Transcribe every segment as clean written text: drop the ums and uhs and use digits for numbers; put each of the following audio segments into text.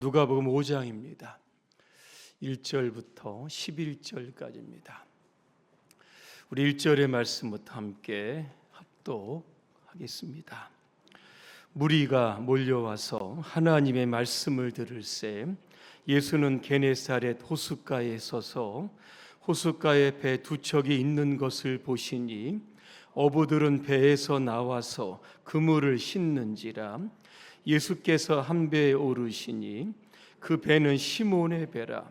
누가복음 5장입니다. 1절부터 11절까지입니다. 우리 1절의 말씀부터 함께 합독하겠습니다. 무리가 몰려와서 하나님의 말씀을 들을새 예수는 게네사렛 호숫가에 서서 호숫가에 배 두 척이 있는 것을 보시니 어부들은 배에서 나와서 그물을 싣는지라. 예수께서 한 배에 오르시니 그 배는 시몬의 배라.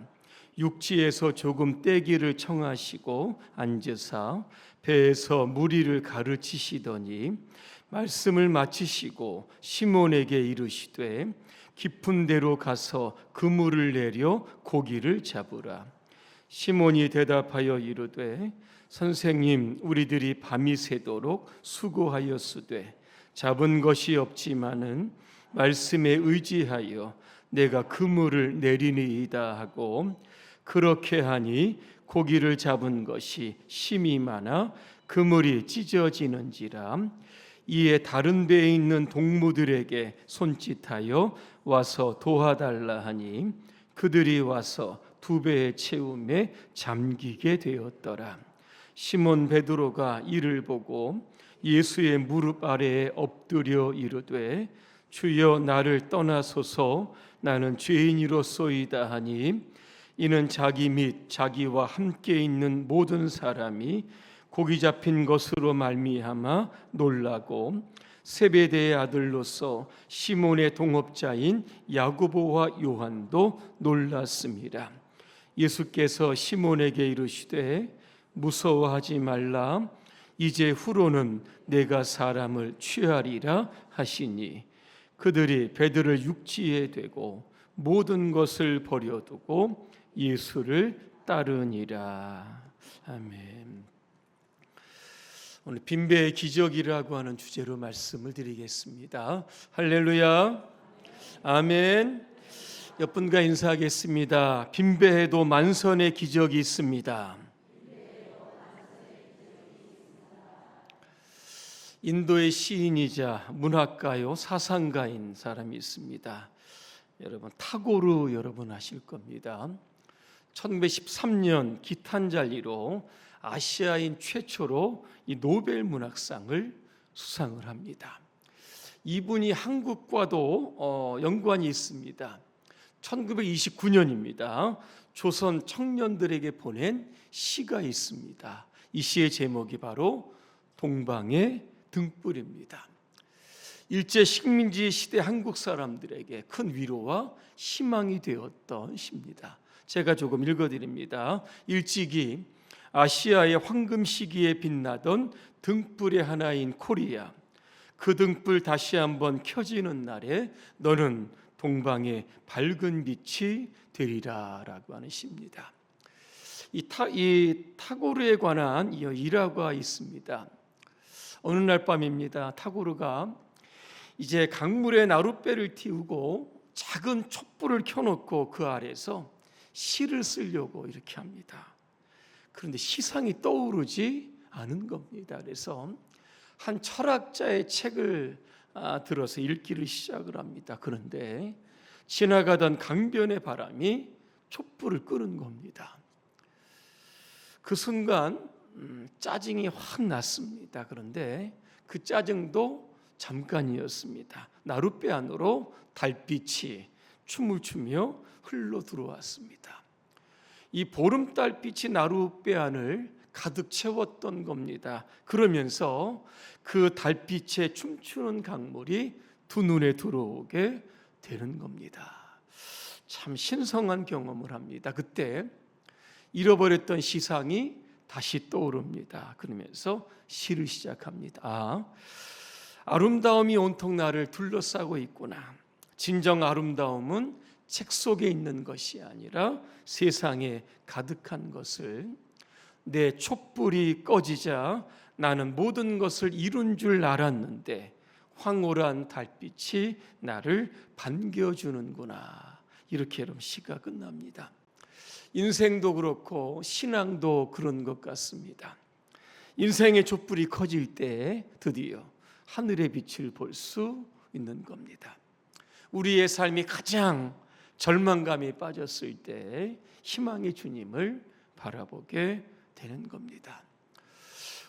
육지에서 조금 떼기를 청하시고 앉으사 배에서 무리를 가르치시더니 말씀을 마치시고 시몬에게 이르시되 깊은 데로 가서 그물을 내려 고기를 잡으라. 시몬이 대답하여 이르되 선생님, 우리들이 밤이 새도록 수고하였으되 잡은 것이 없지만은 말씀에 의지하여 내가 그물을 내리니이다 하고, 그렇게 하니 고기를 잡은 것이 심히 많아 그물이 찢어지는지라. 이에 다른 배에 있는 동무들에게 손짓하여 와서 도와달라 하니 그들이 와서 두 배에 채움에 잠기게 되었더라. 시몬 베드로가 이를 보고 예수의 무릎 아래에 엎드려 이르되 주여, 나를 떠나소서, 나는 죄인이로소이다 하니, 이는 자기 및 자기와 함께 있는 모든 사람이 고기 잡힌 것으로 말미암아 놀라고 세베대의 아들로서 시몬의 동업자인 야고보와 요한도 놀랐습니다. 예수께서 시몬에게 이르시되 무서워하지 말라, 이제 후로는 내가 사람을 취하리라 하시니, 그들이 배들을 육지에 대고 모든 것을 버려두고 예수를 따르니라. 아멘. 오늘 빈배의 기적이라고 하는 주제로 말씀을 드리겠습니다. 할렐루야. 아멘. 옆분과 인사하겠습니다. 빈배에도 만선의 기적이 있습니다. 인도의 시인이자 문학가요 사상가인 사람이 있습니다. 여러분, 타고르 여러분 아실 겁니다. 1913년 기탄잘리로 아시아인 최초로 이 노벨 문학상을 수상을 합니다. 이분이 한국과도 연관이 있습니다. 1929년입니다. 조선 청년들에게 보낸 시가 있습니다. 이 시의 제목이 바로 동방의 등불입니다. 일제 식민지 시대 한국 사람들에게 큰 위로와 희망이 되었던 시입니다. 제가 조금 읽어드립니다. 일찍이 아시아의 황금 시기에 빛나던 등불의 하나인 코리아, 그 등불 다시 한번 켜지는 날에 너는 동방의 밝은 빛이 되리라 라고 하는 시입니다. 이 타고르에 관한 일화가 있습니다. 어느 날 밤입니다. 타고르가 이제 강물에 나룻배를 띄우고 작은 촛불을 켜놓고 그 아래서 시를 쓰려고 이렇게 합니다. 그런데 시상이 떠오르지 않은 겁니다. 그래서 한 철학자의 책을 들어서 읽기를 시작을 합니다. 그런데 지나가던 강변의 바람이 촛불을 끄는 겁니다. 그 순간 짜증이 확 났습니다. 그런데 그 짜증도 잠깐이었습니다. 나룻배 안으로 달빛이 춤을 추며 흘러 들어왔습니다. 이 보름달빛이 나룻배 안을 가득 채웠던 겁니다. 그러면서 그 달빛에 춤추는 강물이 두 눈에 들어오게 되는 겁니다. 참 신성한 경험을 합니다. 그때 잃어버렸던 시상이 다시 떠오릅니다. 그러면서 시를 시작합니다. 아름다움이 온통 나를 둘러싸고 있구나. 진정 아름다움은 책 속에 있는 것이 아니라 세상에 가득한 것을. 내 촛불이 꺼지자 나는 모든 것을 이룬 줄 알았는데 황홀한 달빛이 나를 반겨주는구나. 이렇게 여러분 시가 끝납니다. 인생도 그렇고 신앙도 그런 것 같습니다. 인생의 촛불이 커질 때 드디어 하늘의 빛을 볼 수 있는 겁니다. 우리의 삶이 가장 절망감에 빠졌을 때 희망의 주님을 바라보게 되는 겁니다.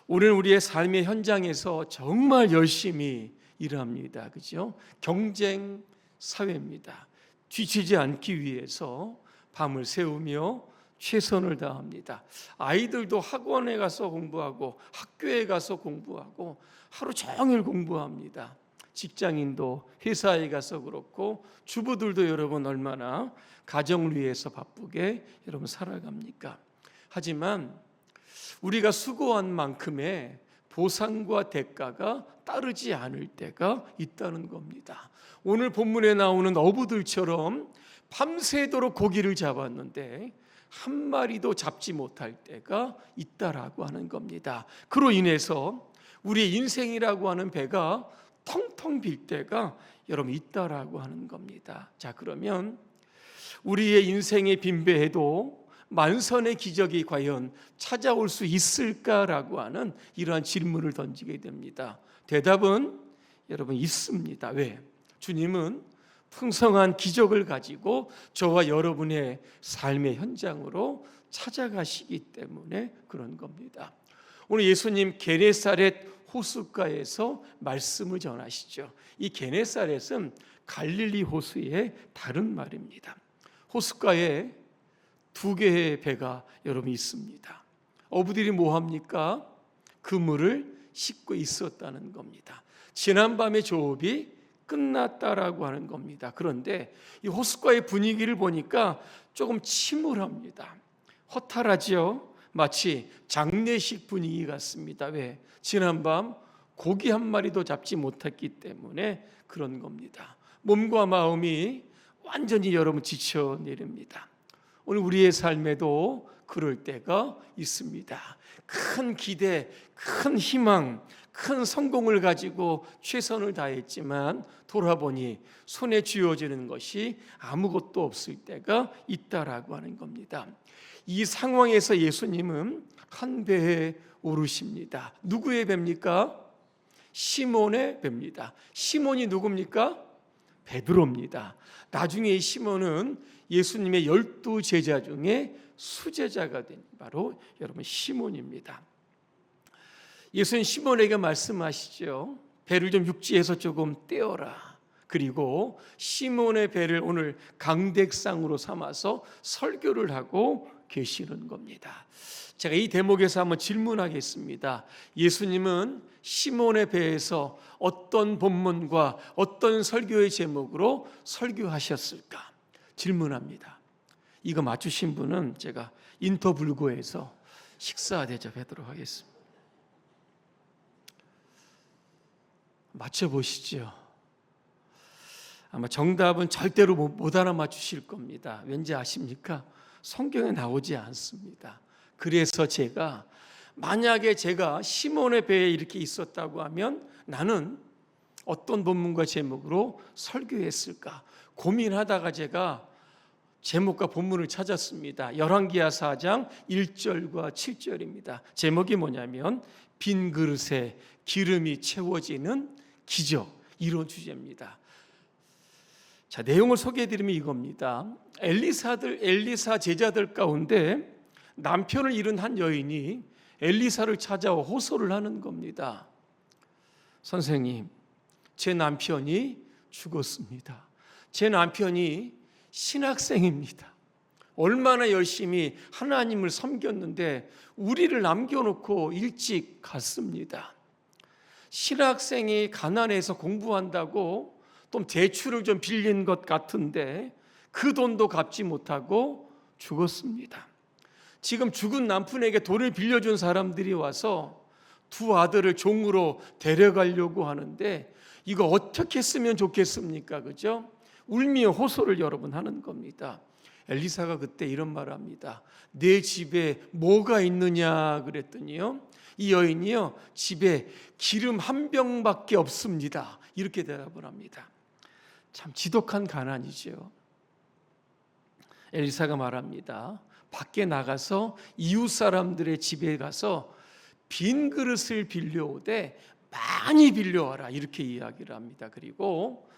우리는 우리의 삶의 현장에서 정말 열심히 일합니다. 그죠? 경쟁 사회입니다. 뒤지지 않기 위해서 밤을 새우며 최선을 다합니다. 아이들도 학원에 가서 공부하고 학교에 가서 공부하고 하루 종일 공부합니다. 직장인도 회사에 가서 그렇고 주부들도 여러분 얼마나 가정을 위해서 바쁘게 여러분 살아갑니까? 하지만 우리가 수고한 만큼의 보상과 대가가 따르지 않을 때가 있다는 겁니다. 오늘 본문에 나오는 어부들처럼 밤새도록 고기를 잡았는데 한 마리도 잡지 못할 때가 있다라고 하는 겁니다. 그로 인해서 우리의 인생이라고 하는 배가 텅텅 빌 때가 여러분 있다라고 하는 겁니다. 자, 그러면 우리의 인생의 빈 배에도 만선의 기적이 과연 찾아올 수 있을까라고 하는 이러한 질문을 던지게 됩니다. 대답은 여러분 있습니다. 왜? 주님은 풍성한 기적을 가지고 저와 여러분의 삶의 현장으로 찾아가시기 때문에 그런 겁니다. 오늘 예수님 게네사렛 호숫가에서 말씀을 전하시죠. 이 게네사렛은 갈릴리 호수의 다른 말입니다. 호숫가에 두 개의 배가 여러분 있습니다. 어부들이 뭐 합니까? 그물을 싣고 있었다는 겁니다. 지난밤의 조업이 끝났다라고 하는 겁니다. 그런데 이 호숫가의 분위기를 보니까 조금 침울합니다. 허탈하지요? 마치 장례식 분위기 같습니다. 왜? 지난밤 고기 한 마리도 잡지 못했기 때문에 그런 겁니다. 몸과 마음이 완전히 여러분 지쳐 내립니다. 오늘 우리의 삶에도 그럴 때가 있습니다. 큰 기대, 큰 희망, 큰 성공을 가지고 최선을 다했지만 돌아보니 손에 쥐어지는 것이 아무것도 없을 때가 있다라고 하는 겁니다. 이 상황에서 예수님은 한 배에 오르십니다. 누구의 배입니까? 시몬의 배입니다. 시몬이 누굽니까? 베드로입니다. 나중에 이 시몬은 예수님의 12 제자 중에 수제자가 된 바로 여러분 시몬입니다. 예수님 시몬에게 말씀하시죠. 배를 좀 육지에서 조금 떼어라. 그리고 시몬의 배를 오늘 강대상으로 삼아서 설교를 하고 계시는 겁니다. 제가 이 대목에서 한번 질문하겠습니다. 예수님은 시몬의 배에서 어떤 본문과 어떤 설교의 제목으로 설교하셨을까? 질문합니다. 이거 맞추신 분은 제가 인터불고에서 식사 대접하도록 하겠습니다. 맞춰보시죠. 아마 정답은 절대로 못 알아맞추실 겁니다. 왠지 아십니까? 성경에 나오지 않습니다. 그래서 제가 만약에 제가 시몬의 배에 이렇게 있었다고 하면 나는 어떤 본문과 제목으로 설교했을까 고민하다가 제가 제목과 본문을 찾았습니다. 열왕기하 4장 1절과 7절입니다. 제목이 뭐냐면 빈 그릇에 기름이 채워지는 기적, 이런 주제입니다. 자, 내용을 소개해드리면 이겁니다. 엘리사 제자들 가운데 남편을 잃은 한 여인이 엘리사를 찾아와 호소를 하는 겁니다. 선생님, 제 남편이 죽었습니다. 제 남편이 신학생입니다. 얼마나 열심히 하나님을 섬겼는데 우리를 남겨놓고 일찍 갔습니다. 신학생이 가난해서 공부한다고 또 대출을 좀 빌린 것 같은데 그 돈도 갚지 못하고 죽었습니다. 지금 죽은 남편에게 돈을 빌려준 사람들이 와서 두 아들을 종으로 데려가려고 하는데 이거 어떻게 쓰면 좋겠습니까? 그죠? 울며 호소를 여러분 하는 겁니다. 엘리사가 그때 이런 말을 합니다. 내 집에 뭐가 있느냐 그랬더니요, 이 여인이요, 집에 기름 한 병밖에 없습니다. 이렇게 대답을 합니다. 참 지독한 가난이죠. 엘리사가 말합니다. 밖에 나가서 이웃 사람들의 집에 가서 빈 그릇을 빌려오되 많이 빌려와라, 이렇게 이야기를 합니다. 그리고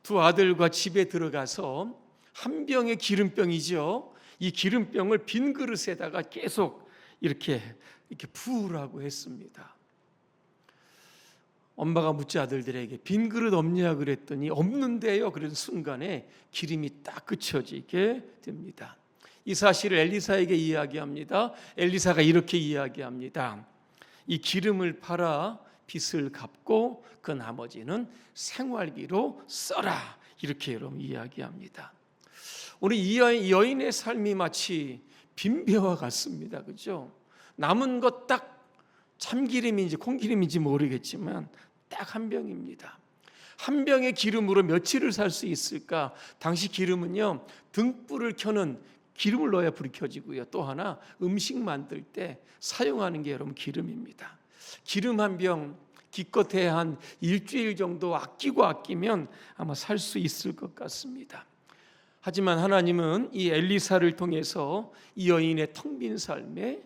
두 아들과 집에 들어가서 한 병의 기름병이죠. 이 기름병을 빈 그릇에다가 계속 이렇게 부으라고 했습니다. 엄마가 묻자 아들들에게 빈 그릇 없냐 그랬더니 없는데요. 그런 순간에 기름이 딱 그쳐지게 됩니다. 이 사실을 엘리사에게 이야기합니다. 엘리사가 이렇게 이야기합니다. 이 기름을 팔아 빚을 갚고 그 나머지는 생활비로 써라. 이렇게 여러분 이야기합니다. 오늘 이 여인의 삶이 마치 빈벼와 같습니다. 그죠? 남은 것 딱 참기름인지 콩기름인지 모르겠지만 딱 한 병입니다. 한 병의 기름으로 며칠을 살 수 있을까? 당시 기름은요, 등불을 켜는 기름을 넣어야 불이 켜지고요. 또 하나 음식 만들 때 사용하는 게 여러분 기름입니다. 기름 한 병 기껏해 한 일주일 정도 아끼면 아마 살 수 있을 것 같습니다. 하지만 하나님은 이 엘리사를 통해서 이 여인의 텅 빈 삶에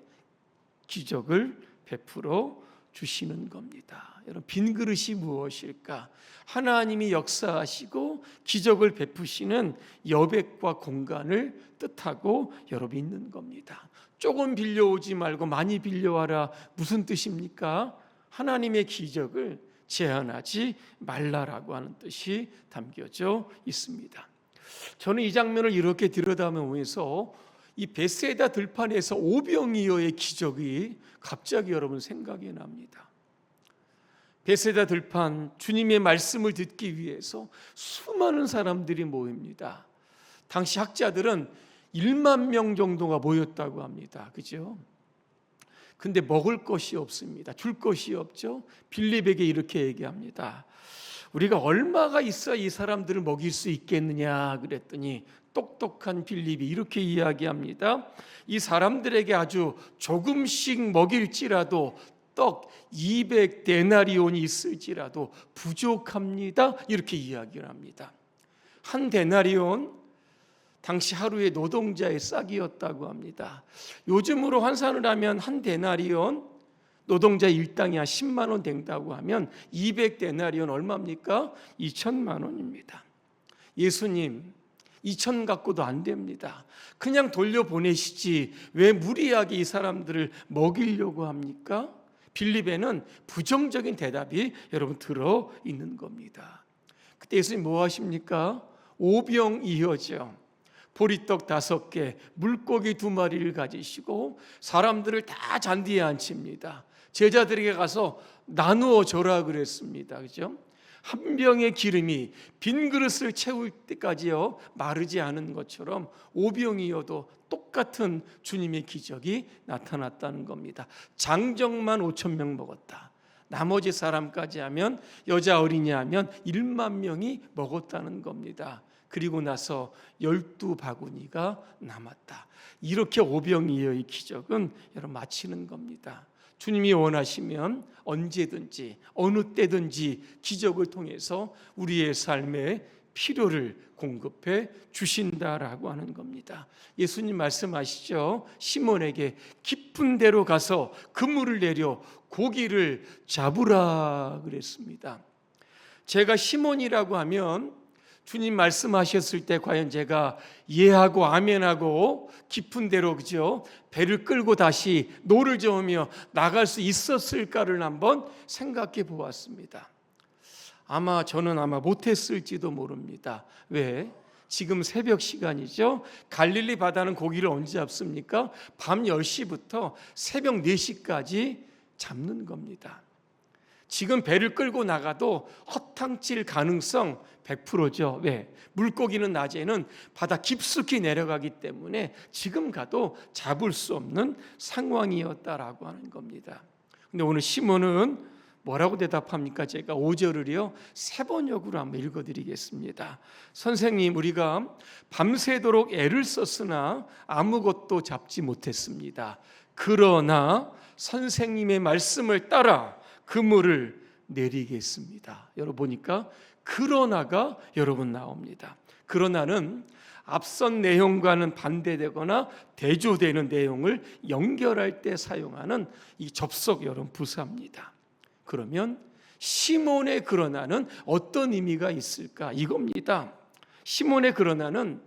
기적을 베풀어 주시는 겁니다. 여러분, 빈 그릇이 무엇일까? 하나님이 역사하시고 기적을 베푸시는 여백과 공간을 뜻하고 여러분 있는 겁니다. 조금 빌려오지 말고 많이 빌려와라. 무슨 뜻입니까? 하나님의 기적을 제한하지 말라라고 하는 뜻이 담겨져 있습니다. 저는 이 장면을 이렇게 들여다보면서 이 베세다 들판에서 오병이어의 기적이 갑자기 여러분 생각이 납니다. 베세다 들판, 주님의 말씀을 듣기 위해서 수많은 사람들이 모입니다. 당시 학자들은 1만 명 정도가 모였다고 합니다. 그죠? 근데 먹을 것이 없습니다. 줄 것이 없죠. 빌립에게 이렇게 얘기합니다. 우리가 얼마가 있어야 이 사람들을 먹일 수 있겠느냐 그랬더니 똑똑한 빌립이 이렇게 이야기합니다. 이 사람들에게 아주 조금씩 먹일지라도 떡 200데나리온이 있을지라도 부족합니다. 이렇게 이야기를 합니다. 한 데나리온, 당시 하루의 노동자의 싹이었다고 합니다. 요즘으로 환산을 하면 한 데나리온, 노동자 일당이 한 10만 원 된다고 하면 200데나리온 얼마입니까? 2천만 원입니다. 예수님, 2천 갖고도 안 됩니다. 그냥 돌려보내시지 왜 무리하게 이 사람들을 먹이려고 합니까? 빌립에는 부정적인 대답이 여러분 들어있는 겁니다. 그때 예수님 뭐 하십니까? 오병이어죠. 보리떡 5개, 물고기 2마리를 가지시고 사람들을 다 잔디에 앉힙니다. 제자들에게 가서 나누어 줘라 그랬습니다. 그죠? 한 병의 기름이 빈 그릇을 채울 때까지요 마르지 않은 것처럼 오병이어도 똑같은 주님의 기적이 나타났다는 겁니다. 장정만 5천 명 먹었다. 나머지 사람까지 하면 여자 어린이 하면 1만 명이 먹었다는 겁니다. 그리고 나서 12바구니가 남았다. 이렇게 오병이어의 기적은 여러분 마치는 겁니다. 주님이 원하시면 언제든지 어느 때든지 기적을 통해서 우리의 삶에 필요를 공급해 주신다라고 하는 겁니다. 예수님 말씀하시죠. 시몬에게 깊은 데로 가서 그물을 내려 고기를 잡으라 그랬습니다. 제가 시몬이라고 하면 주님 말씀하셨을 때 과연 제가 예하고 아멘하고 깊은 데로 그죠? 배를 끌고 다시 노를 저으며 나갈 수 있었을까를 한번 생각해 보았습니다. 저는 못했을지도 모릅니다. 왜? 지금 새벽 시간이죠. 갈릴리 바다는 고기를 언제 잡습니까? 밤 10시부터 새벽 4시까지 잡는 겁니다. 지금 배를 끌고 나가도 허탕칠 가능성 100%죠. 왜? 물고기는 낮에는 바다 깊숙이 내려가기 때문에 지금 가도 잡을 수 없는 상황이었다라고 하는 겁니다. 근데 오늘 시몬은 뭐라고 대답합니까? 제가 5절을요 3번역으로 한번 읽어드리겠습니다. 선생님, 우리가 밤새도록 애를 썼으나 아무것도 잡지 못했습니다. 그러나 선생님의 말씀을 따라 그물을 내리겠습니다. 여러분 보니까 그러나가 여러분 나옵니다. 그러나는 앞선 내용과는 반대되거나 대조되는 내용을 연결할 때 사용하는 이 접속 여러분 부사입니다. 그러면 시몬의 그러나는 어떤 의미가 있을까? 이겁니다. 시몬의 그러나는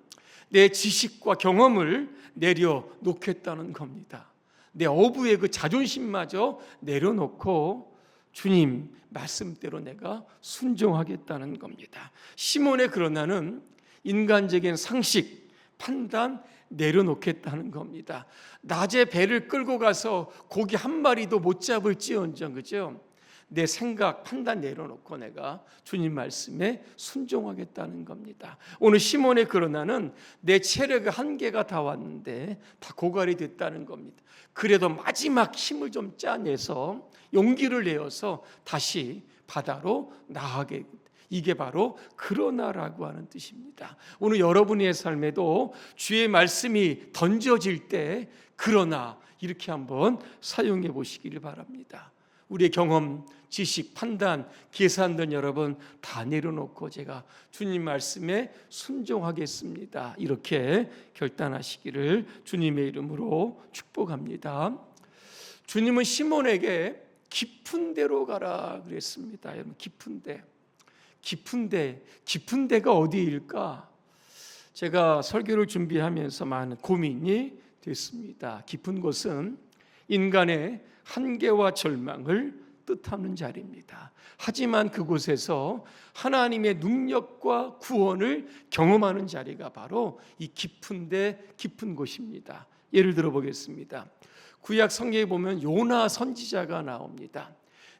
내 지식과 경험을 내려놓겠다는 겁니다. 내 어부의 그 자존심마저 내려놓고 주님 말씀대로 내가 순종하겠다는 겁니다. 시몬의 그러나는 인간적인 상식, 판단 내려놓겠다는 겁니다. 낮에 배를 끌고 가서 고기 한 마리도 못 잡을지언정, 그죠? 내 생각, 판단 내려놓고 내가 주님 말씀에 순종하겠다는 겁니다. 오늘 시몬의 그러나는 내 체력의 한계가 다 왔는데 다 고갈이 됐다는 겁니다. 그래도 마지막 힘을 좀 짜내서 용기를 내어서 다시 바다로 나가게, 이게 바로 그러나라고 하는 뜻입니다. 오늘 여러분의 삶에도 주의 말씀이 던져질 때 그러나 이렇게 한번 사용해 보시기를 바랍니다. 우리의 경험, 지식, 판단, 계산된 여러분 다 내려놓고 제가 주님 말씀에 순종하겠습니다. 이렇게 결단하시기를 주님의 이름으로 축복합니다. 주님은 시몬에게 깊은 데로 가라 그랬습니다. 여러분, 깊은 데가 어디일까? 제가 설교를 준비하면서 많은 고민이 됐습니다. 깊은 곳은 인간의 한계와 절망을 뜻하는 자리입니다. 하지만 그곳에서 하나님의 능력과 구원을 경험하는 자리가 바로 이 깊은 곳입니다. 예를 들어 보겠습니다. 구약 성경에 보면 요나 선지자가 나옵니다.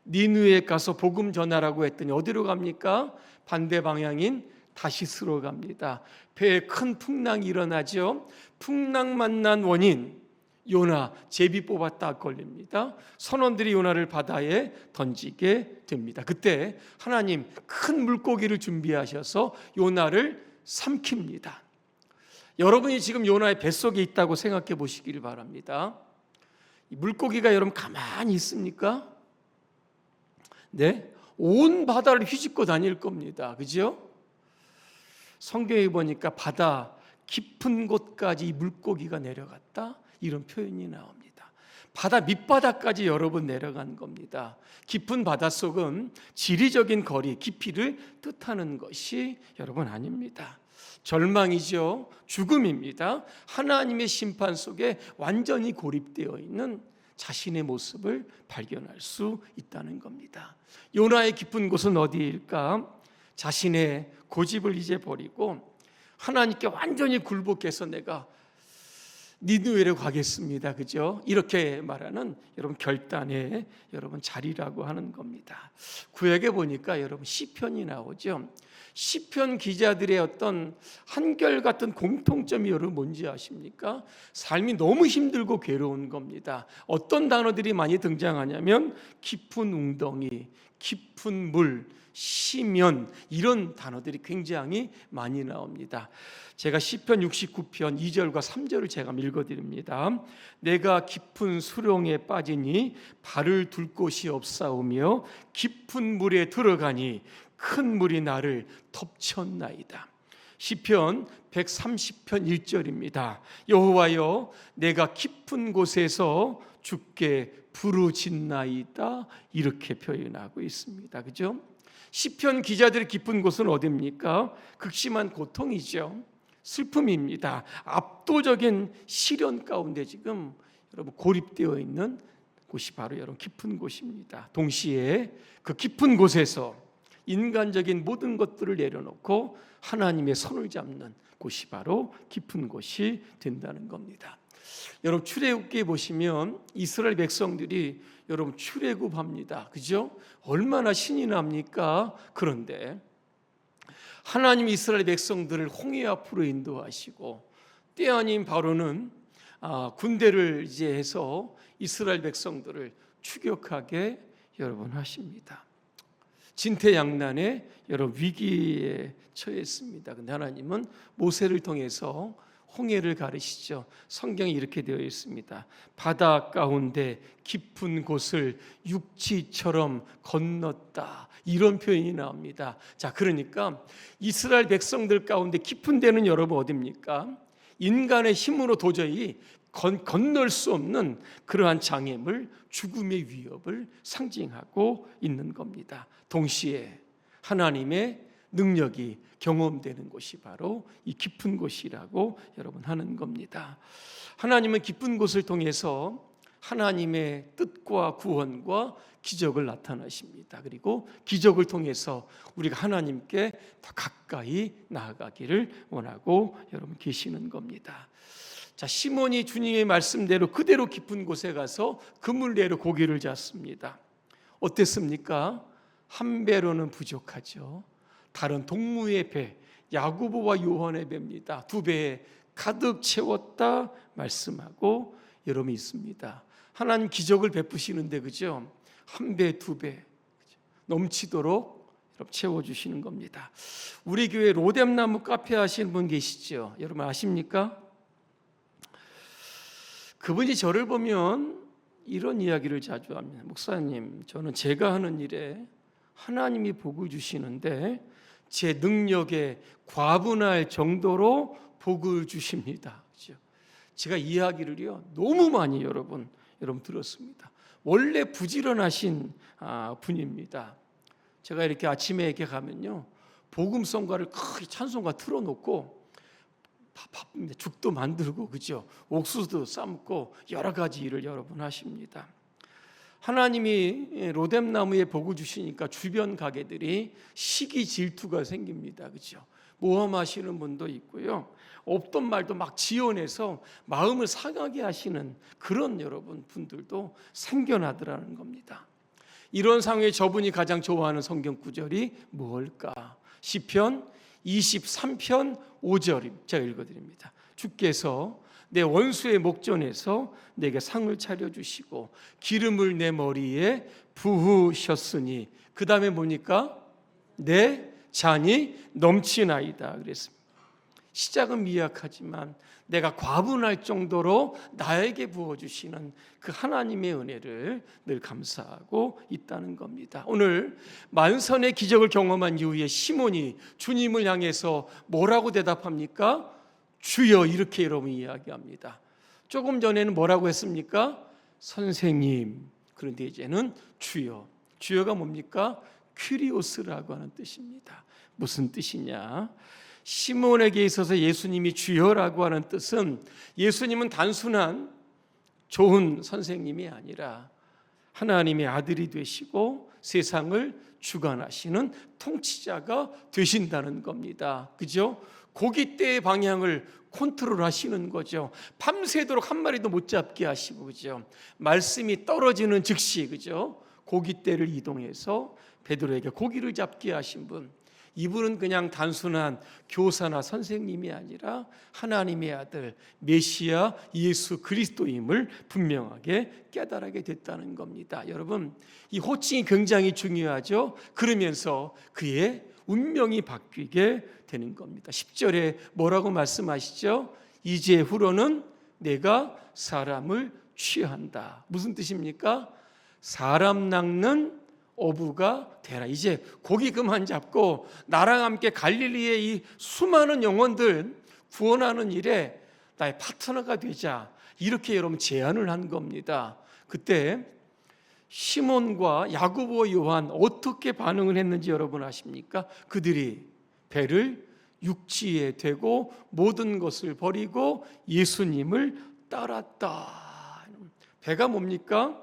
니느웨에 가서 복음 전하라고 했더니 어디로 갑니까? 반대 방향인 다시스로 갑니다. 배에 큰 풍랑이 일어나죠. 풍랑 만난 원인, 요나 제비 뽑았다 걸립니다. 선원들이 요나를 바다에 던지게 됩니다. 그때 하나님 큰 물고기를 준비하셔서 요나를 삼킵니다. 여러분이 지금 요나의 뱃속에 있다고 생각해 보시길 바랍니다. 이 물고기가 여러분 가만히 있습니까? 네, 온 바다를 휘젓고 다닐 겁니다. 그죠? 성경에 보니까 바다 깊은 곳까지 이 물고기가 내려갔다, 이런 표현이 나옵니다. 바다 밑바닥까지 여러분 내려간 겁니다. 깊은 바닷속은 지리적인 거리, 깊이를 뜻하는 것이 여러분 아닙니다. 절망이죠. 죽음입니다. 하나님의 심판 속에 완전히 고립되어 있는 자신의 모습을 발견할 수 있다는 겁니다. 요나의 깊은 곳은 어디일까? 자신의 고집을 이제 버리고 하나님께 완전히 굴복해서 내가 니느웨로 가겠습니다. 그죠? 이렇게 말하는 여러분 결단의 여러분 자리라고 하는 겁니다. 구약에 보니까 여러분 시편이 나오죠. 시편 기자들의 어떤 한결같은 공통점이 여러분 뭔지 아십니까? 삶이 너무 힘들고 괴로운 겁니다. 어떤 단어들이 많이 등장하냐면 깊은 웅덩이, 깊은 물, 시면, 이런 단어들이 굉장히 많이 나옵니다. 제가 시편 69편 2절과 3절을 제가 읽어드립니다. 내가 깊은 수렁에 빠지니 발을 둘 곳이 없사오며 깊은 물에 들어가니 큰 물이 나를 덮쳤나이다. 시편 130편 1절입니다. 여호와여, 내가 깊은 곳에서 주께 부르짖나이다, 이렇게 표현하고 있습니다. 그죠? 시편 기자들의 깊은 곳은 어디입니까? 극심한 고통이죠. 슬픔입니다. 압도적인 시련 가운데 지금 여러분 고립되어 있는 곳이 바로 여러분 깊은 곳입니다. 동시에 그 깊은 곳에서 인간적인 모든 것들을 내려놓고 하나님의 손을 잡는 곳이 바로 깊은 곳이 된다는 겁니다. 여러분 출애굽기에 보시면 이스라엘 백성들이 여러분 출애굽합니다. 그죠? 얼마나 신이 납니까? 그런데 하나님 이스라엘 백성들을 홍해 앞으로 인도하시고 때 아닌 바로는 군대를 이제 해서 이스라엘 백성들을 추격하게 여러분 하십니다. 진퇴양난의 여러 위기에 처했습니다. 근데 하나님은 모세를 통해서 홍해를 가르시죠. 성경에 이렇게 되어 있습니다. 바다 가운데 깊은 곳을 육지처럼 건넜다, 이런 표현이 나옵니다. 자, 그러니까 이스라엘 백성들 가운데 깊은 데는 여러분 어디입니까? 인간의 힘으로 도저히 건널 수 없는 그러한 장애물, 죽음의 위협을 상징하고 있는 겁니다. 동시에 하나님의 능력이 경험되는 곳이 바로 이 깊은 곳이라고 여러분 하는 겁니다. 하나님은 깊은 곳을 통해서 하나님의 뜻과 구원과 기적을 나타나십니다. 그리고 기적을 통해서 우리가 하나님께 더 가까이 나아가기를 원하고 여러분 계시는 겁니다. 자, 시몬이 주님의 말씀대로 그대로 깊은 곳에 가서 그물레로 고기를 잡습니다. 어땠습니까? 한 배로는 부족하죠. 다른 동무의 배, 야고보와 요한의 배입니다. 두 배에 가득 채웠다 말씀하고 여러분 있습니다. 하나님 기적을 베푸시는데 그죠? 한 배, 두 배 넘치도록 채워주시는 겁니다. 우리 교회 로뎀나무 카페 하시는 분 계시죠? 여러분 아십니까? 그분이 저를 보면 이런 이야기를 자주 합니다. 목사님, 저는 제가 하는 일에 하나님이 복을 주시는데 제 능력에 과분할 정도로 복을 주십니다. 그렇죠? 제가 이야기를요 너무 많이 여러분 들었습니다. 원래 부지런하신 분입니다. 제가 이렇게 아침에 이렇게 가면요 복음성가를 크게 찬송가 틀어놓고 바쁩니다. 죽도 만들고 그죠? 옥수수도 삶고 여러 가지 일을 여러분 하십니다. 하나님이 로뎀나무에 복을 주시니까 주변 가게들이 시기 질투가 생깁니다. 그죠? 모험하시는 분도 있고요. 없던 말도 막 지어내서 마음을 상하게 하시는 그런 여러분 분들도 생겨나더라는 겁니다. 이런 상황에 저분이 가장 좋아하는 성경 구절이 뭘까? 시편 23편 5절 제가 읽어드립니다. 주께서 내 원수의 목전에서 내게 상을 차려주시고 기름을 내 머리에 부으셨으니 그 다음에 보니까 내 잔이 넘치나이다 그랬습니다. 시작은 미약하지만 내가 과분할 정도로 나에게 부어주시는 그 하나님의 은혜를 늘 감사하고 있다는 겁니다. 오늘 만선의 기적을 경험한 이후에 시몬이 주님을 향해서 뭐라고 대답합니까? 주여 이렇게 여러분 이야기합니다. 조금 전에는 뭐라고 했습니까? 선생님. 그런데 이제는 주여. 주여가 뭡니까? 퀴리오스라고 하는 뜻입니다. 무슨 뜻이냐? 시몬에게 있어서 예수님이 주여라고 하는 뜻은 예수님은 단순한 좋은 선생님이 아니라 하나님의 아들이 되시고 세상을 주관하시는 통치자가 되신다는 겁니다. 그죠? 고깃대의 방향을 컨트롤하시는 거죠. 밤새도록 한 마리도 못 잡게 하시고 그죠? 말씀이 떨어지는 즉시 그죠? 고깃대를 이동해서 베드로에게 고기를 잡게 하신 분. 이분은 그냥 단순한 교사나 선생님이 아니라 하나님의 아들 메시아 예수 그리스도임을 분명하게 깨달게 됐다는 겁니다. 여러분, 이 호칭이 굉장히 중요하죠. 그러면서 그의 운명이 바뀌게 되는 겁니다. 10절에 뭐라고 말씀하시죠? 이제 후로는 내가 사람을 취한다. 무슨 뜻입니까? 사람 낚는 어부가 되라. 이제 고기 그만 잡고 나랑 함께 갈릴리의 이 수많은 영혼들 구원하는 일에 나의 파트너가 되자. 이렇게 여러분 제안을 한 겁니다. 그때 시몬과 야고보 요한 어떻게 반응을 했는지 여러분 아십니까? 그들이 배를 육지에 대고 모든 것을 버리고 예수님을 따랐다. 배가 뭡니까?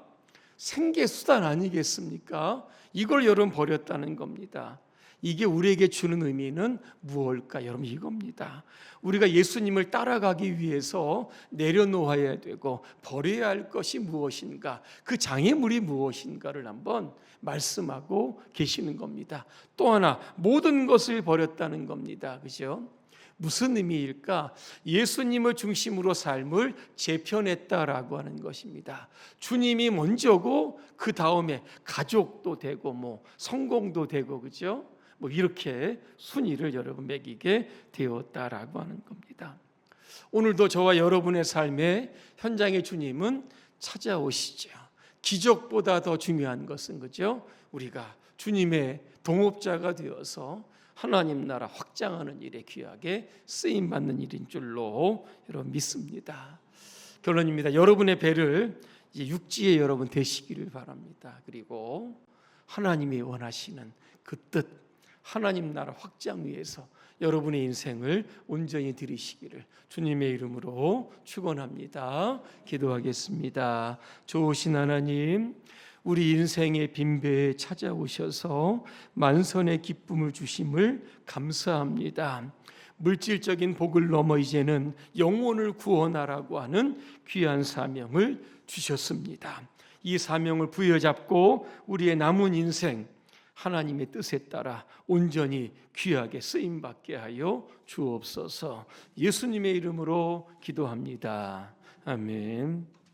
생계수단 아니겠습니까? 이걸 여러분 버렸다는 겁니다. 이게 우리에게 주는 의미는 무엇일까? 여러분 이겁니다. 우리가 예수님을 따라가기 위해서 내려놓아야 되고 버려야 할 것이 무엇인가? 그 장애물이 무엇인가를 한번 말씀하고 계시는 겁니다. 또 하나 모든 것을 버렸다는 겁니다. 그죠? 무슨 의미일까? 예수님을 중심으로 삶을 재편했다라고 하는 것입니다. 주님이 먼저고 그 다음에 가족도 되고 성공도 되고 그죠? 이렇게 순위를 여러분 매기게 되었다라고 하는 겁니다. 오늘도 저와 여러분의 삶의 현장의 주님은 찾아오시죠. 기적보다 더 중요한 것은 그죠? 우리가 주님의 동업자가 되어서 하나님 나라 확장하는 일에 귀하게 쓰임 받는 일인 줄로 여러분 믿습니다. 결론입니다. 여러분의 배를 이제 육지에 여러분 되시기를 바랍니다. 그리고 하나님이 원하시는 그 뜻, 하나님 나라 확장 위해서 여러분의 인생을 온전히 드리시기를 주님의 이름으로 축원합니다. 기도하겠습니다. 좋으신 하나님, 우리 인생의 빈배에 찾아오셔서 만선의 기쁨을 주심을 감사합니다. 물질적인 복을 넘어 이제는 영혼을 구원하라고 하는 귀한 사명을 주셨습니다. 이 사명을 부여잡고 우리의 남은 인생 하나님의 뜻에 따라 온전히 귀하게 쓰임받게 하여 주옵소서. 예수님의 이름으로 기도합니다. 아멘.